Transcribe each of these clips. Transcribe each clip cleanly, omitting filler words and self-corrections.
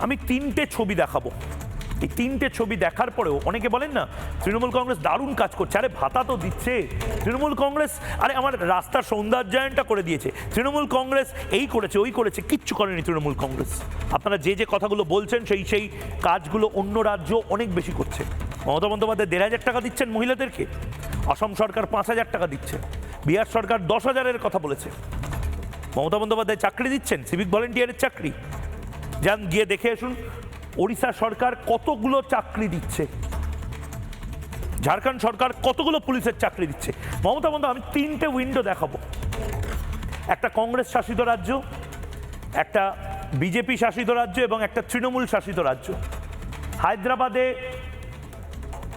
আমি তিনটে ছবি দেখাবো। এই তিনটে ছবি দেখার পরেও অনেকে বলেন না তৃণমূল কংগ্রেস দারুণ কাজ করছে। আরে ভাতা তো দিচ্ছে তৃণমূল কংগ্রেস, আরে আমার রাস্তার সৌন্দর্যায়নটা করে দিয়েছে তৃণমূল কংগ্রেস, এই করেছে ওই করেছে, কিচ্ছু করেনি তৃণমূল কংগ্রেস। আপনারা যে যে কথাগুলো বলছেন সেই কাজগুলো অন্য রাজ্য অনেক বেশি করছে। মমতা বন্দ্যোপাধ্যায় 1,500 টাকা দিচ্ছেন মহিলাদেরকে, অসম সরকার 5,000 টাকা দিচ্ছে, বিহার সরকার 10,000-এর কথা বলেছে। মমতা বন্দ্যোপাধ্যায় চাকরি দিচ্ছেন, সিভিক ভলেন্টিয়ারের চাকরি, যান গিয়ে দেখে আসুন। ওড়িশা সরকার কতগুলো চাকরি দিচ্ছে, ঝাড়খণ্ড সরকার কতগুলো পুলিশের চাকরি দিচ্ছে। মমতা বন্দ্যোপাধ্যায়, আমি তিনটে উইন্ডো দেখাবো, একটা কংগ্রেস শাসিত রাজ্য, একটা বিজেপি শাসিত রাজ্য এবং একটা তৃণমূল শাসিত রাজ্য। হায়দ্রাবাদে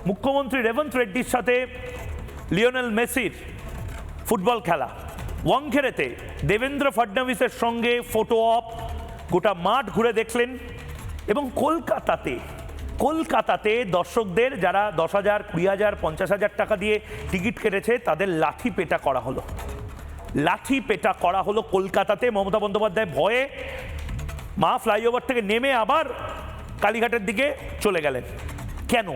মুখ্যমন্ত্রী রেবন্ত রেড্ডির সাথে লিওনেল মেসির ফুটবল খেলা, ওয়াংখেড়েতে দেবেন্দ্র ফডনভিসের সঙ্গে ফটো অপ, গোটা মাঠ ঘুরে দেখলেন। এবং কলকাতাতে দর্শকদের যারা 10,000, 20,000, 50,000 টাকা দিয়ে টিকিট কেটেছে তাদের লাঠি পেটা করা হলো কলকাতাতে। মমতা বন্দ্যোপাধ্যায় ভয়ে মা ফ্লাইওভার থেকে নেমে আবার কালীঘাটের দিকে চলে গেলেন। কেন?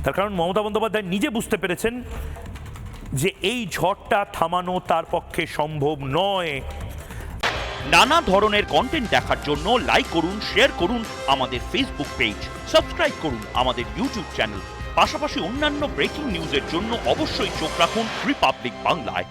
তার কারণ মমতা বন্দ্যোপাধ্যায় নিজে বুঝতে পেরেছেন যে এই ঝড়টা থামানো তার পক্ষে সম্ভব নয়। নানা ধরনের কন্টেন্ট দেখার জন্য লাইক করুন, শেয়ার করুন আমাদের ফেসবুক পেজ, সাবস্ক্রাইব করুন আমাদের ইউটিউব চ্যানেল। পাশাপাশি অন্যান্য ব্রেকিং নিউজের জন্য অবশ্যই চোখ রাখুন রিপাবলিক বাংলায়।